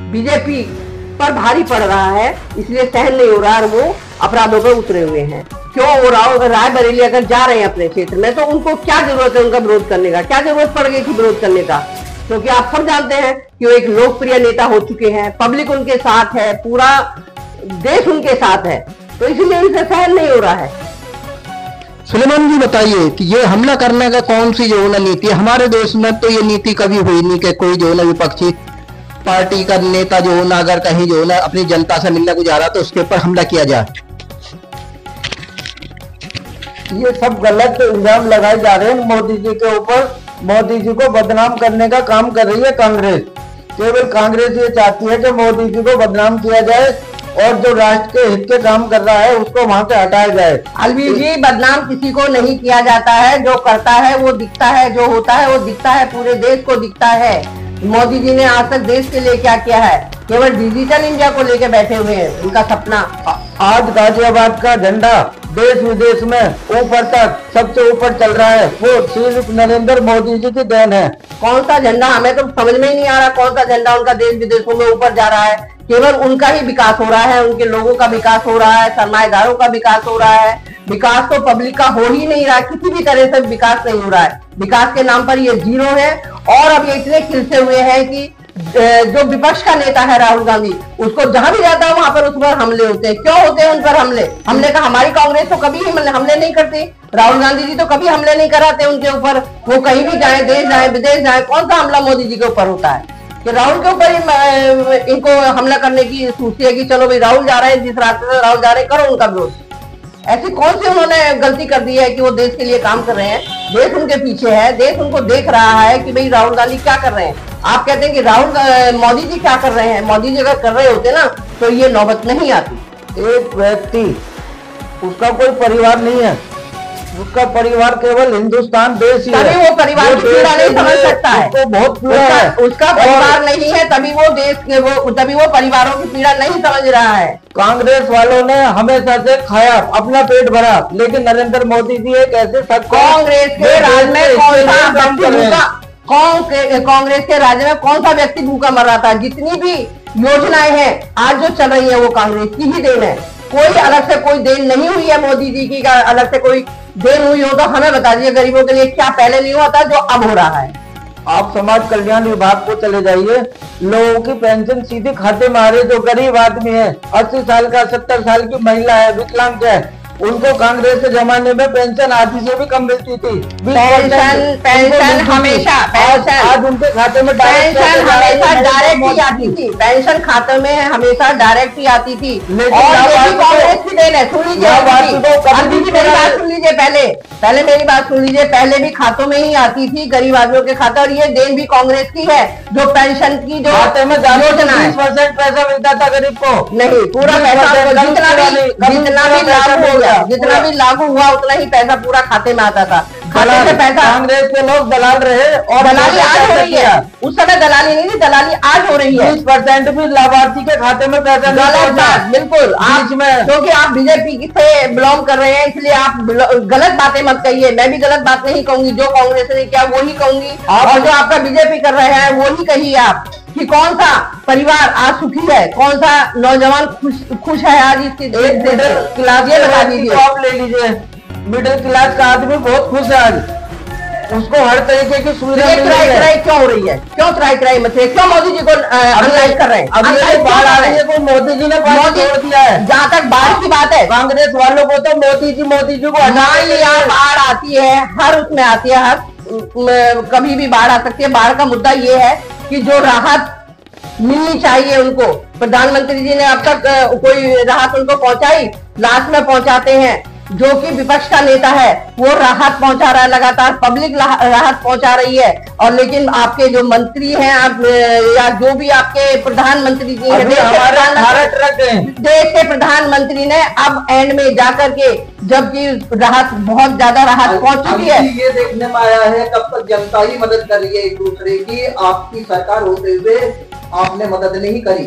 BJP पर भारी पड़ रहा है, इसलिए सहन नहीं हो रहा और वो अपराधों पर उतरे हुए हैं। क्यों हो रहा हो? रायबरेली अगर जा रहे हैं अपने क्षेत्र में तो उनको क्या जरूरत है उनका विरोध करने का? क्या जरूरत पड़ गई थी विरोध करने का? क्योंकि आप सब जानते हैं कि वो एक लोकप्रिय नेता हो चुके हैं, पब्लिक उनके साथ है, पूरा देश उनके साथ है, तो इसीलिए इसे सहन नहीं हो रहा है। सुलेमान जी बताइए कि ये हमला करने का कौन सी जो है नीति है? हमारे देश में तो ये नीति कभी हुई नहीं कि कोई जो है विपक्षी पार्टी का नेता जो है अगर कहीं जो है अपनी जनता से मिलने को जा रहा तो उसके ऊपर हमला किया जाए। ये सब गलत इल्जाम लगाए जा रहे हैं मोदी जी के ऊपर। मोदी जी को बदनाम करने का काम कर रही है कांग्रेस। केवल कांग्रेस ये चाहती है कि मोदी जी को बदनाम किया जाए और जो राष्ट्र के हित के काम कर रहा है उसको वहां से हटाया जाए। अलवी जी, बदनाम किसी को नहीं किया जाता है, जो करता है वो दिखता है, जो होता है वो दिखता है, पूरे देश को दिखता है। मोदी जी ने आज तक देश के लिए क्या किया है? केवल डिजिटल इंडिया को लेकर बैठे हुए हैं, उनका सपना। आज गाजियाबाद का झंडा देश विदेश में ऊपर तक सबसे ऊपर चल रहा है, वो सिर्फ नरेंद्र मोदी जी की देन है। कौन सा झंडा? हमें तो समझ में ही नहीं आ रहा कौन सा झंडा उनका देश विदेशों में ऊपर जा रहा है। केवल उनका ही विकास हो रहा है, उनके लोगों का विकास हो रहा है, सरमाएदारों का विकास हो रहा है। विकास तो पब्लिक का हो ही नहीं रहा, किसी भी तरह से विकास नहीं हो रहा है। विकास के नाम पर ये जीरो है। और अब ये इतने खिलसे हुए हैं कि जो विपक्ष का नेता है राहुल गांधी, उसको जहां भी जाता है वहां पर उस पर हमले होते हैं। क्यों होते हैं उन पर हमले का? हमारी कांग्रेस तो कभी ही हमले नहीं करती, राहुल गांधी जी तो कभी हमले नहीं कराते उनके ऊपर। वो कहीं भी जाए, देश जाए, विदेश जाए, कौन सा हमला मोदी जी के ऊपर होता है? कि राहुल के ऊपर इनको हमला करने की सोचती है कि चलो भाई राहुल जा रहे हैं, जिस रास्ते से राहुल जा रहे हैं करो उनका विरोध। ऐसी कौन सी उन्होंने गलती कर दी है कि वो देश के लिए काम कर रहे हैं? देश उनके पीछे है, देश उनको देख रहा है कि भाई राहुल गांधी क्या कर रहे हैं। आप कहते हैं कि मोदी जी क्या कर रहे हैं? मोदी जी अगर कर रहे होते ना तो ये नौबत नहीं आती। एक व्यक्ति, उसका कोई परिवार नहीं है, उसका परिवार केवल हिंदुस्तान देश ही है। तभी वो परिवार की पीड़ा नहीं समझ सकता है, उसको बहुत पीड़ा है। उसका परिवार नहीं है, तभी वो देश के तभी वो परिवारों की पीड़ा नहीं समझ रहा है। कांग्रेस वालों ने हमेशा से खाया, अपना पेट भरा, लेकिन नरेंद्र मोदी जी एक ऐसे कांग्रेस के राज में कांग्रेस के राज्य में कौन सा व्यक्ति भूखा मर रहा था? जितनी भी योजनाएं हैं आज जो चल रही है वो कांग्रेस की ही देन है। कोई अलग से कोई देन नहीं हुई है मोदी जी की। अलग से कोई देन हुई हो तो हमें बता दीजिए, गरीबों के लिए क्या पहले नहीं हुआ था जो अब हो रहा है? आप समाज कल्याण विभाग को चले जाइए, लोगों की पेंशन सीधे खाते में आ रही। जो गरीब आदमी है, 80 साल का, 70 साल की महिला है, विकलांग है, उनको कांग्रेस के जमाने में पेंशन आधी से भी कम मिलती थी। पेंशन हमेशा आज उनके खाते में पेंशन हमेशा डायरेक्ट ही आती थी। पेंशन खाते में हमेशा डायरेक्ट ही आती थी। और कांग्रेस की देन है। सुन लीजिए, मेरी बात सुन लीजिए, पहले मेरी बात सुन लीजिए। पहले भी खातों में ही आती थी गरीब आदमियों के खाते, और ये देन भी कांग्रेस की है। जो पेंशन की जो खाते में योजना है, 20% पैसा मिलता था गरीब को। नहीं, पूरा पैसा जितना भी लागू हुआ उतना ही पैसा पूरा खाते में आता था। खाते से पैसा कांग्रेस के लोग दलाल रहे और दलाली आज हो रही है। उस समय दलाली नहीं थी, दलाली आज हो रही है। 20% भी लाभार्थी के खाते में पैसा गलत बात, बिल्कुल आज में, क्योंकि आप बीजेपी से बिलोंग कर रहे हैं इसलिए आप गलत बातें मत कहिए। मैं भी गलत बात नहीं कहूंगी, जो कांग्रेस ने किया वो ही कहूंगी, और जो आपका बीजेपी कर रहे हैं वो ही कहिए आप कि कौन सा परिवार आज सुखी है, कौन सा नौजवान खुश है आज इसकी मिडिल क्लास। ये बता दीजिए, आप ले लीजिए, मिडिल क्लास का आदमी बहुत खुश है आज, उसको हर तरीके की सुविधा मिल रही है। क्यों हो रही है? क्यों त्राई मत? क्यों मोदी जी को अनलाइज कर रहे हैं? अब ये बाढ़ आ रही है तो मोदी जी ने छोड़ दिया है। जहाँ तक बाढ़ की बात है, कांग्रेस वालों को तो मोदी जी को बाढ़ आती है, हर उसमें आती है, हर कभी भी बाढ़ आ सकती है। बाढ़ का मुद्दा ये है कि जो राहत मिलनी चाहिए उनको, प्रधानमंत्री जी ने अब तक कोई राहत उनको पहुंचाई? लास्ट में पहुंचाते हैं। जो कि विपक्ष का नेता है वो राहत पहुंचा रहा है, लगातार पब्लिक राहत पहुंचा रही है। और लेकिन आपके जो मंत्री हैं, आप या जो भी आपके प्रधानमंत्री जी हैं, देश के प्रधानमंत्री ने अब एंड में जाकर के, जबकि राहत बहुत ज्यादा राहत पहुंच चुकी है। ये देखने में आया है कब तक जनता ही मदद कर रही है एक दूसरे की। आपकी सरकार होते हुए आपने मदद नहीं करी,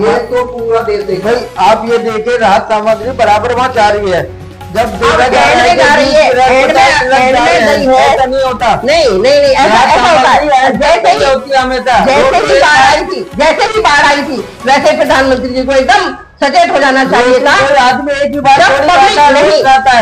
ये तो पूरा देश देख। भाई आप ये देखे, राहत सामग्री बराबर वहाँ जा रही है, जब अब एंड में जा रही है, एंड में गई है, ऐसा नहीं होता। नहीं ऐसा होता है। जैसे ही बाढ़ आई थी वैसे प्रधानमंत्री जी को एकदम सचेत हो जाना चाहिए था। आदमी एक ही बार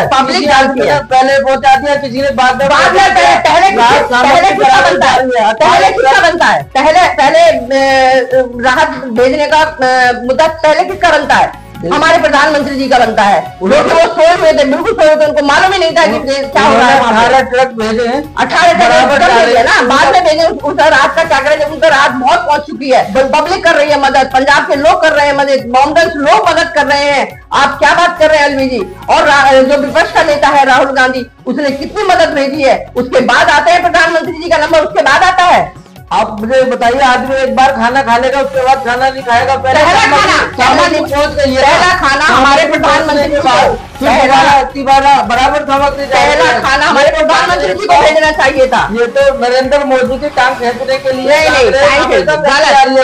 पब्लिक जानती है, पहले पहुंचा दिया किसी ने बाद में पहले किसका बनता है, पहले राहत भेजने का मुद्दा पहले किसका बनता है? हमारे प्रधानमंत्री जी का बनता है। लोग वो सोए हुए थे, बिल्कुल सोए हुए थे, उनको मालूम ही नहीं था कि क्या हो रहा है। 18 ट्रक भेजे हैं, 18 ट्रक ना बाद में भेजे। उस रात का क्या करें जब उनका रात बहुत पहुंच चुकी है। पब्लिक कर रही है मदद, पंजाब के लोग कर रहे हैं मदद, बॉम्बेस लोग मदद कर रहे हैं। आप क्या बात कर रहे हैं अलवी जी? और जो विपक्ष का नेता है राहुल गांधी, उसने कितनी मदद भेजी है? उसके बाद आते हैं प्रधानमंत्री जी का नंबर, उसके बाद आता है। आप मुझे बताइए, आदमी एक बार खाना खा लेगा उसके बाद खाना नहीं खाएगा। पहला खाना हमारे प्रधानमंत्री बराबर समझ पहला खाना हमारे प्रधानमंत्री जी को भेजना चाहिए था। ये तो नरेंद्र मोदी की टांग खींचने के लिए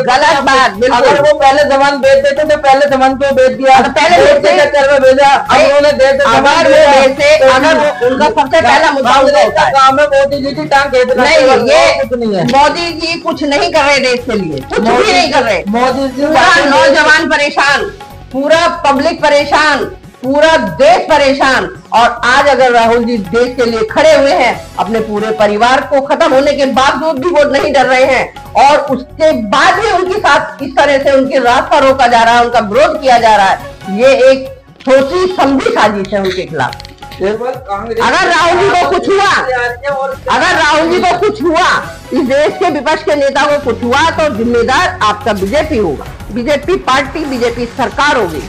गलत बात। अगर वो पहले सामान बेच देते तो पहले सामान को बेच दिया, पहले चक्कर में भेजा। अगर उनका सबसे पहला मुद्दा काम है मोदी जी की टांग खींचना। नहीं है, मोदी जी कुछ नहीं कर रहे देश के लिए, कुछ भी नहीं कर रहे। मोदी जी पूरा नौजवान परेशान, पूरा पब्लिक परेशान, पूरा देश परेशान। और आज अगर राहुल जी देश के लिए खड़े हुए हैं, अपने पूरे परिवार को खत्म होने के बावजूद भी वो नहीं डर रहे हैं और उसके बाद भी उनके साथ इस तरह से उनकी रास्ता रोका जा रहा है, उनका विरोध किया जा रहा है। ये एक सोची समझी साजिश है उनके खिलाफ। अगर राहुल जी को कुछ हुआ, इस देश के विपक्ष के नेता को कुछ हुआ तो जिम्मेदार आपका बीजेपी होगा, बीजेपी पार्टी, बीजेपी सरकार होगी।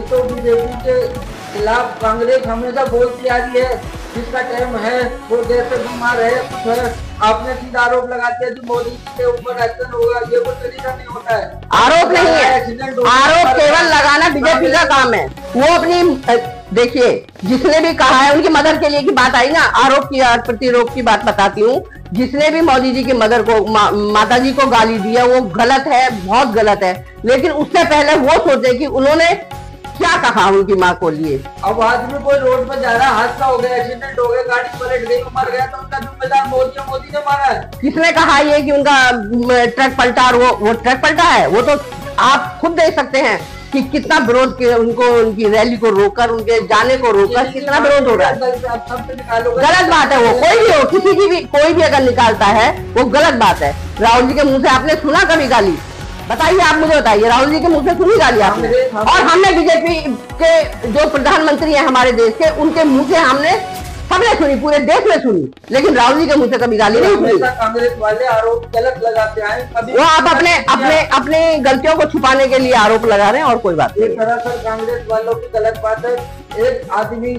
तो बीजेपी के खिलाफ कांग्रेस हमेशा बोलती आ रही है, जिसका टाइम है वो देश से बीमार है, कुछ है। आपने सीधा आरोप लगाते हैं कि मोदी जी के ऊपर एक्शन होगा, ये कोई तरीका नहीं होता है। आरोप नहीं है, आरोप केवल लगाना बीजेपी का काम है। वो अपनी देखिए, जिसने भी कहा है उनकी मदर के लिए की बात आई ना, आरोप की और प्रतिरोप की बात बताती हूँ। जिसने भी मोदी जी की मदर को माता जी को गाली दिया वो गलत है, बहुत गलत है। लेकिन उससे पहले वो सोचे कि उन्होंने क्या कहा उनकी माँ को लिए। अब आदमी कोई रोड पर जा रहा है, हादसा हो गया, एक्सीडेंट हो गया, गाड़ी पलट गई, मर गया, तो उनका जिम्मेदार मोदी ने मारा है। किसने कहा ये कि उनका ट्रक पलटा? और वो ट्रक पलटा है, वो तो आप खुद देख सकते हैं कि कितना विरोध किया उनको, उनकी रैली को रोककर, उनके जाने को रोककर कितना विरोध हो रहा है। गलत बात है वो, कोई भी हो, किसी की भी कोई भी अगर निकालता है वो गलत बात है। राहुल जी के मुंह से आपने सुना कभी गाली? बताइए, आप मुझे बताइए, राहुल जी के मुंह से सुनी गाली आपने? और हमने बीजेपी के जो प्रधानमंत्री है हमारे देश के, उनके मुंह से हमने सबने सुनी, पूरे देश में सुनी, लेकिन राहुल जी के मुंह से कभी गाली नहीं सुनी। कांग्रेस वाले आरोप गलत लगाते हैं, वो आप अपने गलतियों को छुपाने के लिए आरोप लगा रहे हैं और कोई बात नहीं। सरासर कांग्रेस वालों की गलत बात है। एक आदमी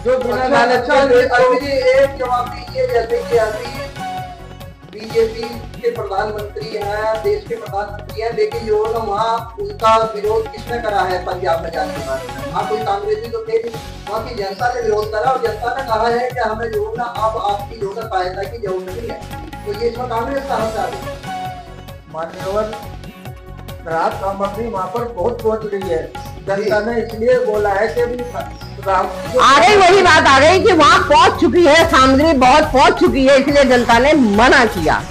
जो बिना एक जवाब दीजिए, जैसे कि अभी बीजेपी के प्रधानमंत्री हैं, देश के प्रधानमंत्री हैं, लेकिन जो ना वहाँ उनका विरोध किसने करा है? पंजाब में जाने के बाद वहाँ कोई कांग्रेसी तो थे, वहाँ की जनता ने विरोध करा और जनता ने कहा है कि हमें जो ना अब आपकी जो ना सहायता की जरूरत नहीं है। तो ये इसमें कांग्रेस कहाँ से आ गई? मान्यवर राहत सामग्री वहाँ पर बहुत पहुँच रही है, जनता ने इसलिए बोला है कि आ गई, वही बात आ गई कि वहाँ पहुँच चुकी है, सामग्री बहुत पहुँच चुकी है, इसलिए जनता ने मना किया।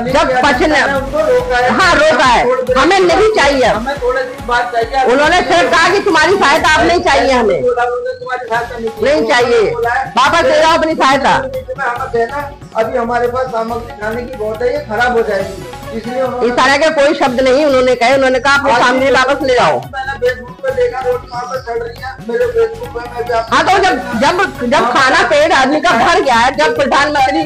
जब पछने हाँ रोका है, हमें नहीं चाहिए, हमें थोड़ी सी बात चाहिए। उन्होंने सिर्फ कहा कि तुम्हारी सहायता अब नहीं चाहिए, हमें नहीं चाहिए, वापस ले जाओ अपनी सहायता। अभी हमारे पास सामग्री खाने की बहुत है, ये खराब हो जाएगी, इसलिए इस तरह के कोई शब्द नहीं उन्होंने कहे। उन्होंने कहा अपनी सामग्री वापस ले जाओ। मैंने फेसबुक पे देखा, रोड वहाँ पर चल रही है, मेरे फेसबुक पे मैं भी हाँ, तो जब खाना पेट आदमी का भर गया है, जब प्रधानमंत्री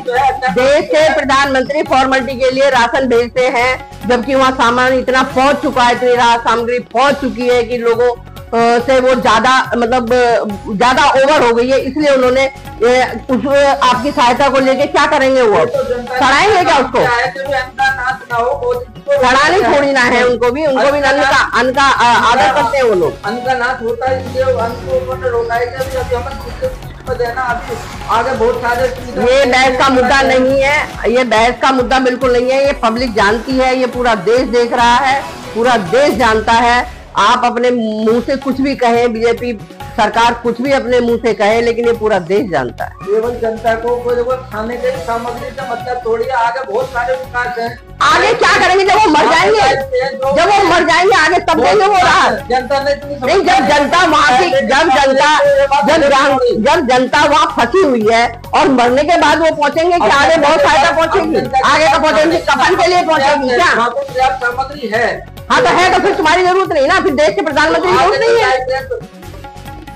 देश के प्रधानमंत्री फॉर्मेलिटी के लिए राशन भेजते हैं, जबकि वहाँ सामान इतना पहुंच चुका है, इतनी राहत सामग्री पहुंच चुकी है कि लोगों से वो ज्यादा मतलब ज्यादा ओवर हो गई है, इसलिए उन्होंने उस आपकी सहायता को लेके क्या करेंगे? वो सड़ाएंगे क्या उसको? सड़ानी थोड़ी ना है, उनको भी अन्न का आदर करते हैं वो लोग। अन्न का नाश होता है, इसलिए अन्न को उन्होंने रोका है कि अभी हमें देना, अभी आगे बहुत सारे। ये बहस का मुद्दा नहीं है, ये बहस का मुद्दा बिल्कुल नहीं है, ये पब्लिक जानती है, ये पूरा देश देख रहा है, पूरा देश जानता है। आप अपने मुंह से कुछ भी कहें, बीजेपी सरकार कुछ भी अपने मुंह से कहे, लेकिन ये पूरा देश जानता है। केवल जनता को कोई खाने की सामग्री से मतलब थोड़ी, आगे बहुत सारे विकास है। आगे क्या करेंगे जब वो मर जाएंगे? जब वो मर जाएंगे आगे तब देंगे वो राहत। जनता ने नहीं, जब जनता वहाँ की जब जनता वहाँ फंसी हुई है और मरने के बाद वो पहुँचेंगे कि आगे बहुत सहायता पहुँचेगी, आगे का पहुँचेंगे, कफन के लिए पहुँचेगी क्या? पर्याप्त सामग्री है। हाँ तो है, तो फिर तुम्हारी जरूरत नहीं ना, फिर देश के प्रधानमंत्री की जरूरत नहीं है।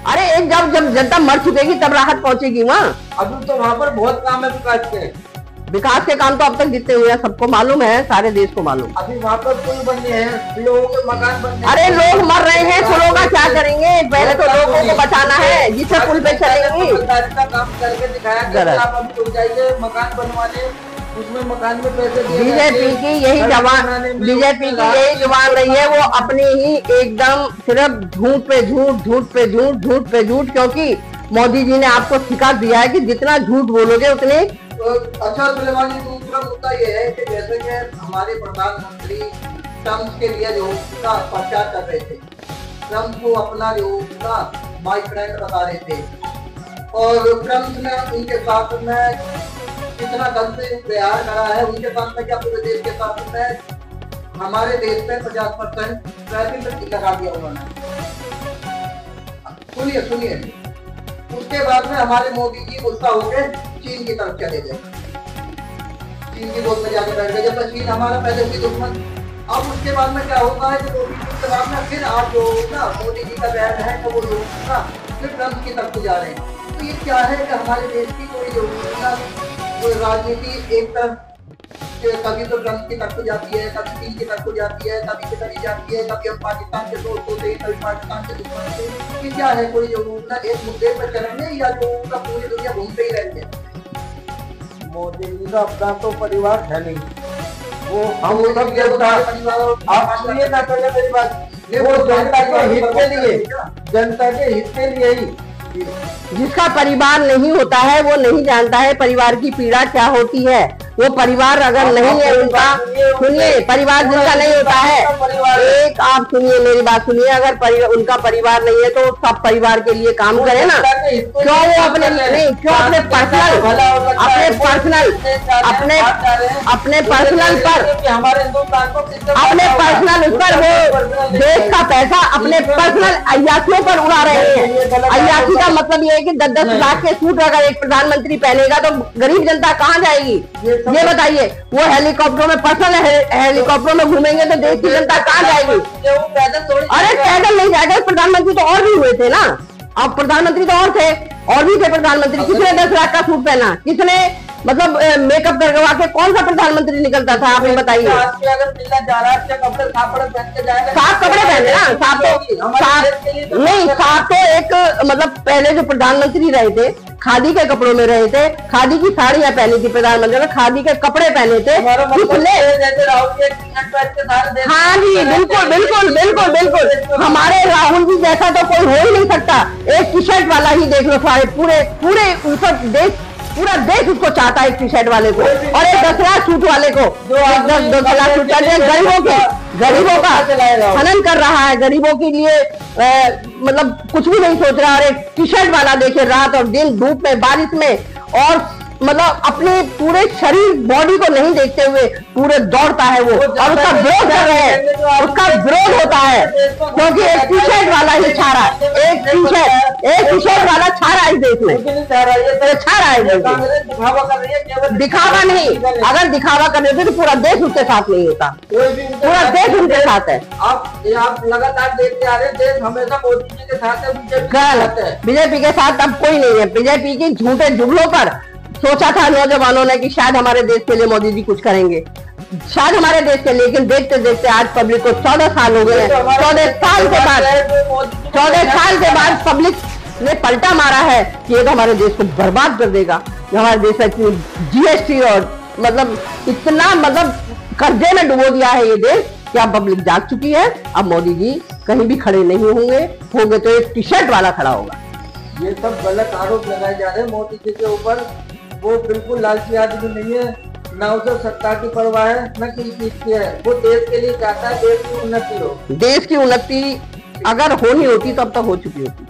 अरे एक जब जनता मर चुकेगी तब राहत पहुंचेगी वहाँ। अभी तो वहाँ पर बहुत काम है विकास के। विकास के काम तो अब तक जितने हुए हैं सबको मालूम है, सारे देश को मालूम। अभी वहाँ पर पुल बनने हैं, लोगों के मकान बनने। अरे लोग मर रहे हैं, पुलों का क्या करेंगे? पहले तो लोगों को बचाना है, जिससे पुल पे चलेंगे। का काम करके दिखाया कि आप अभी उठ जाइए मकान बनवाने, उसमें मकान में पैसे। बीजेपी की यही जवान रही है, वो अपनी ही एकदम सिर्फ झूठ पे झूठ, क्योंकि मोदी जी ने आपको सिखा दिया है कि जितना झूठ बोलोगे उतने। अच्छा सुलेमान जी, दूसरा मुद्दा ये है कि जैसे कि हमारे प्रधानमंत्री ट्रम्प के लिए जो उसका प्रचार कर रहे थे, ट्रम्प को अपना जो उसका माय फ्रेंड बता रहे थे, और ट्रम्प ने उनके साथ में कितना गलत व्यवहार करा है, उनके साथ में क्या पूरे देश के साथ में हमारे देश में 50% ट्रैफिक लगा दिया उन्होंने। सुनिए उसके बाद में हमारे मोदी जी गुस्सा होकर चीन की तरफ चले गए, चीन की गोद में जाके बैठ गए, जब चीन हमारा पहले की दुश्मन। अब उसके बाद में क्या होता है कि मोदी जी के बाद में फिर आप जो ना मोदी जी का बयान है तो वो लोग ना फिर ट्रम्प की तरफ जा रहे हैं। तो ये क्या है कि हमारे देश की कोई जो राजनीति एक तरफ कभी तो ट्रम्प की तरफ जाती है, कभी चीन की तरफ जाती है, कभी किधर जाती है, कभी हम पाकिस्तान के दोस्त होते हैं, कभी पाकिस्तान के दुश्मन होते हैं। कि क्या है कोई जो ना एक मुद्दे पर चलेंगे या जो उनका पूरी दुनिया घूमते ही रहेंगे? मोदी जी का अपना तो परिवार है नहीं, वो हम सब आप सुनिए ना पहले मेरी बात, वो जनता के हित के लिए, जनता के हित के लिए ही। जिसका परिवार नहीं होता है वो नहीं जानता है परिवार की पीड़ा क्या होती है। वो परिवार अगर नहीं है उनका, सुनिए, परिवार जिनका नहीं होता है, एक आप सुनिए मेरी बात सुनिए, अगर उनका परिवार नहीं है तो सब परिवार के लिए काम करे ना। क्यों वो अपने नहीं, क्यों अपने पर्सनल पर वो देश का पैसा अपने पर्सनल अय्यासियों पर उड़ा रहे हैं। अय्यासी का मतलब ये है कि 10-10 लाख के सूट अगर एक प्रधानमंत्री पहनेगा तो गरीब जनता कहाँ जाएगी? ये बताइए। वो हेलीकॉप्टरों में, पर्सनल हेलीकॉप्टरों में घूमेंगे तो देश की जनता कहाँ जाएगी? अरे पैदल नहीं जाएगा, प्रधानमंत्री तो और भी हुए थे ना, अब प्रधानमंत्री तो और थे, और भी थे प्रधानमंत्री। किसने 10 लाख का सूट पहना? किसने मतलब मेकअप करवा के कौन सा प्रधानमंत्री निकलता था? आप ही बताइए। साफ कपड़े पहने ना, साफ तो एक मतलब पहले जो प्रधानमंत्री रहे थे खादी के कपड़ों में रहे थे, खादी की साड़ियां पहनी थी प्रधानमंत्री ने, खादी के कपड़े पहने थे। हाँ जी, बिल्कुल। हमारे राहुल जी जैसा तो कोई हो ही नहीं सकता। एक टी शर्ट वाला ही देख लो, सारे पूरे पूरा देश उसको चाहता है, एक टी शर्ट वाले को, और एक 10 लाख सूट वाले को, 10 लाख सूट गरीबों का खनन कर रहा है, गरीबों के लिए मतलब कुछ भी नहीं सोच रहा। और एक टी शर्ट वाला देखे रात और दिन धूप में बारिश में, और मतलब अपने पूरे शरीर बॉडी को नहीं देखते हुए पूरे दौड़ता है वो, और उसका विरोध कर रहे हैं, उसका विरोध होता है क्योंकि एक टी शर्ट वाला ही छा रहा है, एक टी शर्ट वाला छा रहा है इस देश में, छा रहा है। दिखावा नहीं, अगर दिखावा कर देते तो पूरा देश उसके साथ नहीं होता, पूरा देश उनके साथ है। आप लगातार देखते आ रहे हैं, देश हमेशा मोदी जी के साथ है, बीजेपी के साथ अब कोई नहीं है। बीजेपी की झूठे जुगलों पर सोचा था नौजवानों ने कि शायद हमारे देश के लिए मोदी जी कुछ करेंगे, शायद हमारे देश के, लेकिन देखते देखते आज पब्लिक को 14 साल हो गए। 14 साल के बाद पब्लिक ने पलटा मारा है कि ये तो हमारे देश को बर्बाद कर देगा। हमारे देश में जीएसटी और मतलब इतना कर्जे में डुबो दिया है ये देश कि अब पब्लिक जाग चुकी है। अब मोदी जी कहीं भी खड़े नहीं होंगे तो एक टी शर्ट वाला खड़ा होगा। ये सब गलत आरोप लगाए जा रहे हैं मोदी जी के ऊपर। वो बिल्कुल लालची आदमी नहीं है, ना उसे सत्ता की परवाह है, न किसी चीज की है। वो देश के लिए चाहता है देश की उन्नति हो। देश की उन्नति अगर होनी होती तो अब तक हो चुकी होती।